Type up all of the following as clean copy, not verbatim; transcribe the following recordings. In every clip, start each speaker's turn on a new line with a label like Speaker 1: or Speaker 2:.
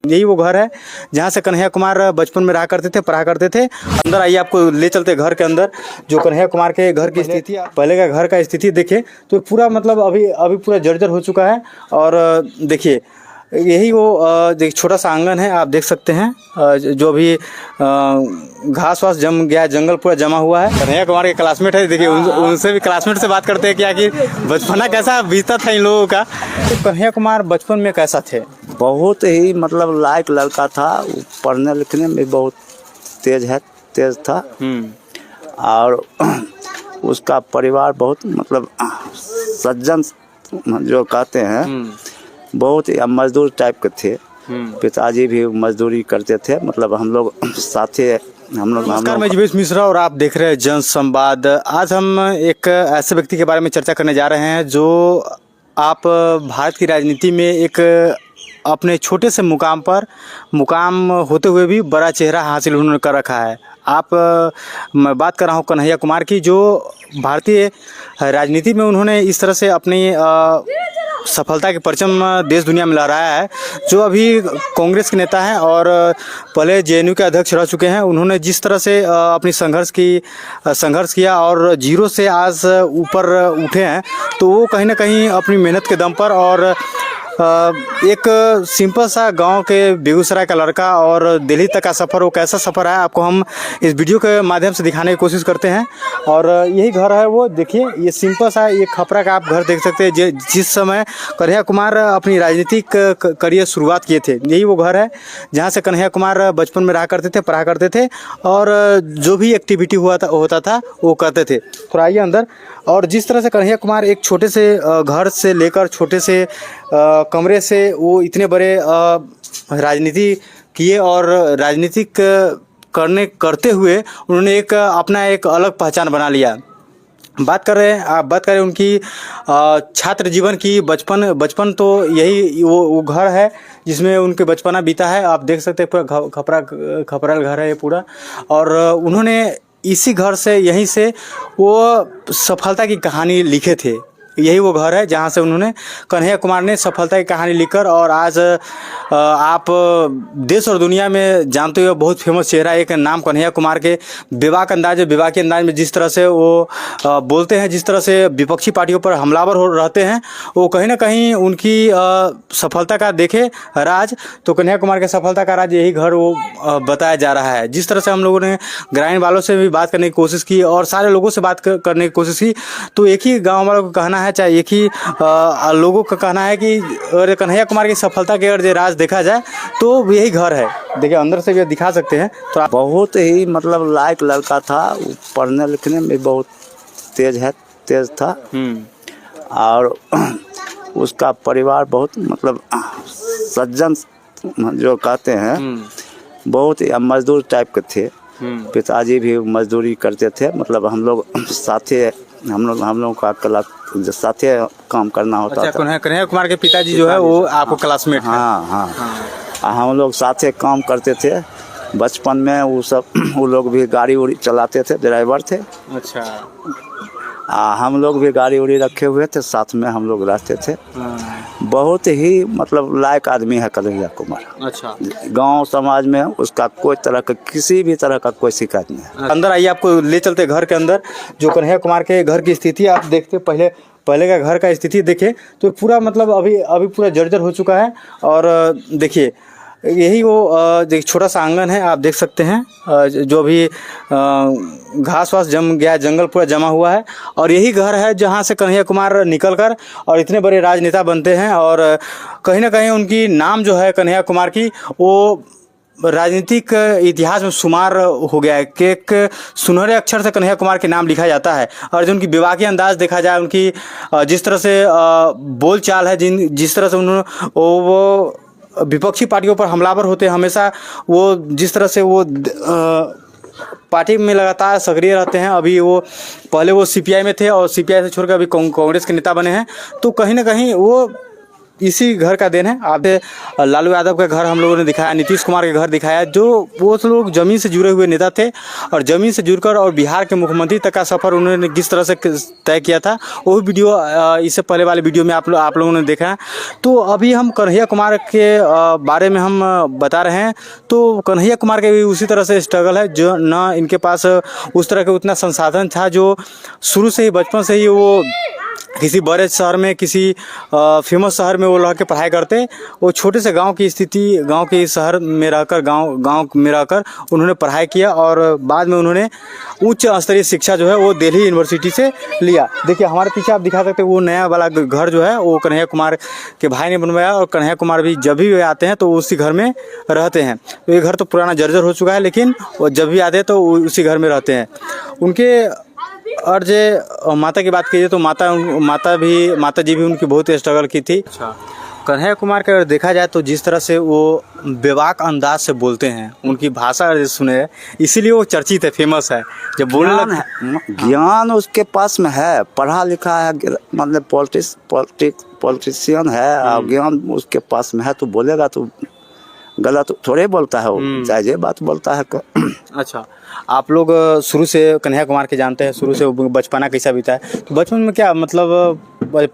Speaker 1: यही वो घर है जहाँ से कन्हैया कुमार बचपन में रहा करते थे, पढ़ा करते थे। अंदर आइए, आपको ले चलते घर के अंदर, जो कन्हैया कुमार के घर की स्थिति, पहले का घर का स्थिति देखे तो पूरा मतलब अभी पूरा जर्जर हो चुका है। और देखिए यही वो छोटा सा आंगन है, आप देख सकते हैं, जो अभी घास वास जम गया, जंगल पूरा जमा हुआ है। कन्हैया कुमार के क्लासमेट है, देखिए उनसे भी क्लासमेट से बात करते हैं क्या कि बचपना कैसा बीता था इन लोगों का। तो कन्हैया कुमार बचपन में कैसा थे?
Speaker 2: बहुत ही मतलब लायक लड़का था, पढ़ने लिखने में बहुत तेज था। और उसका परिवार बहुत मतलब सज्जन जो कहते हैं, बहुत ही मजदूर टाइप के थे। पिताजी भी मजदूरी करते थे, मतलब हम लोग साथे
Speaker 1: नमस्कार, मैं जीवेश मिश्रा और आप देख रहे हैं जन संवाद। आज हम एक ऐसे व्यक्ति के बारे में चर्चा करने जा रहे हैं जो आप भारत की राजनीति में एक अपने छोटे से मुकाम होते हुए भी बड़ा चेहरा हासिल उन्होंने कर रखा है। मैं बात कर रहा हूँ कन्हैया कुमार की, जो भारतीय राजनीति में उन्होंने इस तरह से अपनी सफलता के परचम देश दुनिया में लहराया है। जो अभी कांग्रेस के नेता हैं और पहले जेएनयू के अध्यक्ष रह चुके हैं, उन्होंने जिस तरह से अपनी संघर्ष किया और जीरो से आज ऊपर उठे हैं, तो वो कहीं ना कहीं अपनी मेहनत के दम पर और एक सिंपल सा गांव के बेगूसराय का लड़का और दिल्ली तक का सफ़र, वो कैसा सफ़र है आपको हम इस वीडियो के माध्यम से दिखाने की कोशिश करते हैं। और यही घर है, वो देखिए, ये सिंपल सा ये खपरा का आप घर देख सकते हैं जिस समय कन्हैया कुमार अपनी राजनीतिक करियर शुरुआत किए थे। यही वो घर है जहाँ से कन्हैया कुमार बचपन में रहा करते थे, पढ़ा करते थे और जो भी एक्टिविटी होता था वो करते थे। थोड़ा आइए अंदर। और जिस तरह से कन्हैया कुमार एक छोटे से घर से लेकर छोटे से कमरे से वो इतने बड़े राजनीति किए और राजनीतिक करते हुए उन्होंने अपना एक अलग पहचान बना लिया। बात करें उनकी छात्र जीवन की, बचपन तो यही वो घर है जिसमें उनके बचपना बीता है। आप देख सकते हैं पूरा खपरा घर है ये पूरा। और उन्होंने इसी घर से, यहीं से वो सफलता की कहानी लिखे थे। यही वो घर है जहाँ से उन्होंने, कन्हैया कुमार ने सफलता की कहानी लिखकर, और आज आप देश और दुनिया में जानते हुए बहुत फेमस चेहरा एक नाम कन्हैया कुमार के बेबाक अंदाज में जिस तरह से वो बोलते हैं, जिस तरह से विपक्षी पार्टियों पर हमलावर रहते हैं, वो कहीं ना कहीं उनकी सफलता का देखे राज, तो कन्हैया कुमार के सफलता का राज यही घर वो बताया जा रहा है। जिस तरह से हम लोगों ने ग्रामीण वालों से भी बात करने की कोशिश की और सारे लोगों से बात करने की कोशिश की, तो एक ही गाँव वालों को कहना है, चाहे एक ही लोगों का कहना है कि अगर कन्हैया कुमार की सफलता के अगर राज देखा जाए तो यही घर है। देखिए अंदर से भी दिखा सकते हैं। तो
Speaker 2: बहुत ही मतलब लायक लड़का था, पढ़ने लिखने में बहुत तेज था। और उसका परिवार बहुत मतलब सज्जन जो कहते हैं, बहुत ही मजदूर टाइप के थे। पिताजी भी मजदूरी करते थे, मतलब हम लोग का साथे काम करना होता था।
Speaker 1: कन्हैया कुमार के पिताजी जो है वो आपको क्लासमेट है?
Speaker 2: हाँ, हम लोग साथे काम करते थे बचपन में। वो लोग भी गाड़ी उड़ी चलाते थे, ड्राइवर थे।
Speaker 1: अच्छा।
Speaker 2: हम लोग भी गाड़ी उड़ी रखे हुए थे, साथ में हम लोग रहते थे। बहुत ही मतलब लायक आदमी है कन्हैया कुमार।
Speaker 1: अच्छा। गांव
Speaker 2: समाज में उसका कोई तरह का, किसी भी तरह का कोई शिकायत नहीं है।
Speaker 1: अंदर आइए, आपको ले चलते घर के अंदर, जो कन्हैया कुमार के घर की स्थिति आप देखते, पहले का घर का स्थिति देखे तो पूरा मतलब अभी पूरा जर्जर हो चुका है। और देखिए यही वो छोटा सा आंगन है, आप देख सकते हैं, जो अभी घास वास जम गया, जंगल पूरा जमा हुआ है। और यही घर है जहाँ से कन्हैया कुमार निकलकर और इतने बड़े राजनेता बनते हैं। और कहीं ना कहीं उनकी नाम जो है कन्हैया कुमार की, वो राजनीतिक इतिहास में शुमार हो गया है कि एक सुनहरे अक्षर से कन्हैया कुमार के नाम लिखा जाता है। और जो उनकी बेबाकी अंदाज देखा जाए, उनकी जिस तरह से बोल चाल है, जिस तरह से उन्होंने वो विपक्षी पार्टियों पर हमलावर होते हैं हमेशा, वो जिस तरह से वो पार्टी में लगातार सक्रिय रहते हैं। अभी वो पहले वो सीपीआई में थे और सीपीआई से छोड़कर अभी कांग्रेस के नेता बने हैं। तो कहीं ना कहीं वो इसी घर का देन है। आप लालू यादव का घर हम लोगों ने दिखाया, नीतीश कुमार के घर दिखाया, जो वो लोग जमीन से जुड़े हुए नेता थे और जमीन से जुड़कर और बिहार के मुख्यमंत्री तक का सफ़र उन्होंने किस तरह से तय किया था, वो वीडियो इससे पहले वाले वीडियो में आप लोगों ने देखा है। तो अभी हम कन्हैया कुमार के बारे में हम बता रहे हैं। तो कन्हैया कुमार के भी उसी तरह से स्ट्रगल है, जो ना इनके पास उस तरह का उतना संसाधन था, जो शुरू से ही बचपन से ही वो किसी बड़े शहर में, किसी फेमस शहर में वो रह के पढ़ाई करते। वो छोटे से गांव की स्थिति, गांव के शहर में रहकर, गांव में रहकर उन्होंने पढ़ाई किया और बाद में उन्होंने उच्च स्तरीय शिक्षा जो है वो दिल्ली यूनिवर्सिटी से लिया। देखिए हमारे पीछे आप दिखा सकते हैं, वो नया वाला घर जो है वो कन्हैया कुमार के भाई ने बनवाया और कन्हैया कुमार भी जब भी वे आते हैं तो उसी घर में रहते हैं। तो ये घर तो पुराना जर्जर हो चुका है, लेकिन वो जब भी आते हैं तो उसी घर में रहते हैं। उनके और जो माता की बात कीजिए तो माता जी भी उनकी बहुत स्ट्रगल की थी। अच्छा, कन्हैया कुमार का अगर देखा जाए तो जिस तरह से वो बेबाक अंदाज से बोलते हैं, उनकी भाषा अगर सुने, इसीलिए वो चर्चित है, फेमस है। जब बोलने
Speaker 2: ज्ञान उसके पास में है, पढ़ा लिखा है, मतलब पॉलिटिशियन है और ज्ञान उसके पास में है, तो बोलेगा तो गलत थोड़े बोलता है, वो जायज़ बात बोलता है।
Speaker 1: अच्छा, आप लोग शुरू से कन्हैया कुमार के जानते हैं, शुरू से बचपना कैसा बीता है? तो बचपन में क्या मतलब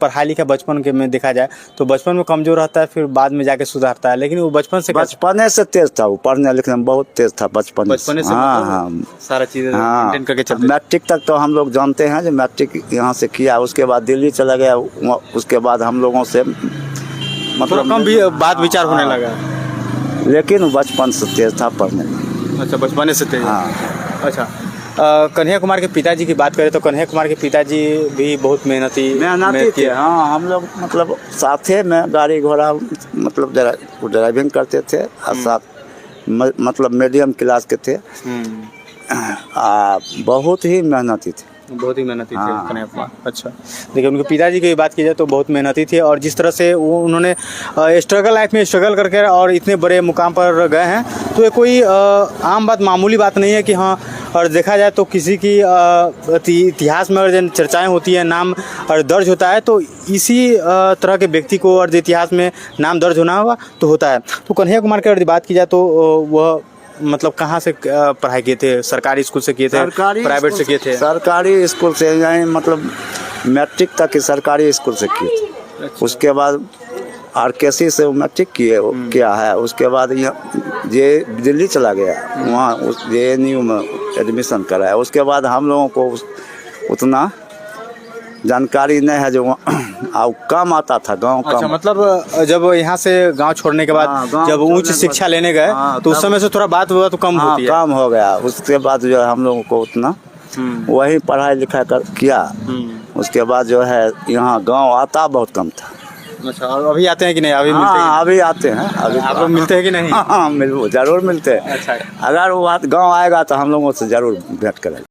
Speaker 1: पढ़ाई लिखा बचपन के में देखा जाए तो बचपन में कमजोर रहता है, फिर बाद में जाके सुधारता है, लेकिन वो बचपन
Speaker 2: से तेज था, वो पढ़ने लिखने में बहुत तेज था बचपन
Speaker 1: से।
Speaker 2: हाँ,
Speaker 1: सारा चीज़ें मेंटेन करके चलते।
Speaker 2: मैट्रिक तक तो हम लोग जानते हैं, जो मैट्रिक यहाँ से किया, उसके बाद दिल्ली चला गया, उसके बाद हम लोगों से मतलब
Speaker 1: कम भी बात विचार होने लगा,
Speaker 2: लेकिन बचपन से तेज था पढ़ने में।
Speaker 1: अच्छा, बचपन से तेज।
Speaker 2: हाँ।
Speaker 1: अच्छा, कन्हैया कुमार के पिताजी की बात करें तो कन्हैया कुमार के पिताजी भी बहुत मेहनती
Speaker 2: थे। हाँ, हम लोग मतलब साथे में गाड़ी घोड़ा मतलब ड्राइविंग करते थे और साथ मतलब मीडियम क्लास के थे। बहुत ही मेहनती थे,
Speaker 1: हाँ। कन्हैया कुमार। अच्छा, देखिए उनके पिताजी की बात की जाए तो बहुत मेहनती थे और जिस तरह से वो उन्होंने स्ट्रगल लाइफ में स्ट्रगल करके और इतने बड़े मुकाम पर गए हैं, तो ये कोई आम बात, मामूली बात नहीं है कि हाँ। और देखा जाए तो किसी की इतिहास में अगर चर्चाएं होती है, नाम और दर्ज होता है, तो इसी तरह के व्यक्ति को और इतिहास में नाम दर्ज होना हुआ तो होता है। तो कन्हैया कुमार की अगर बात की जाए तो वह मतलब कहाँ से पढ़ाई किए थे? सरकारी स्कूल से किए थे, प्राइवेट से किए थे?
Speaker 2: सरकारी स्कूल से, यानी मतलब मैट्रिक तक की सरकारी स्कूल से किए थे। अच्छा। उसके बाद RKC से मैट्रिक किया है। उसके बाद ये दिल्ली चला गया, वहाँ उस JNU में एडमिशन कराया। उसके बाद हम लोगों को उतना जानकारी नहीं है, जो कम आता था गांव का।
Speaker 1: अच्छा, मतलब जब यहाँ से गांव छोड़ने के बाद जब उच्च शिक्षा लेने गए तो उस समय से थोड़ा बात हुआ तो कम होती है।
Speaker 2: कम हो गया। उसके बाद जो है हम लोगों को उतना वही पढ़ाई लिखाई किया। उसके बाद जो है यहाँ गांव आता बहुत कम था।
Speaker 1: अच्छा, और अभी आते हैं कि नहीं? अभी मिलते हैं?
Speaker 2: अभी आते हैं। अभी
Speaker 1: आप लोग मिलते हैं कि नहीं?
Speaker 2: हाँ, जरूर मिलते हैं।
Speaker 1: अच्छा,
Speaker 2: अगर वो गाँव आएगा तो हम लोगों से जरूर भेंट करेंगे।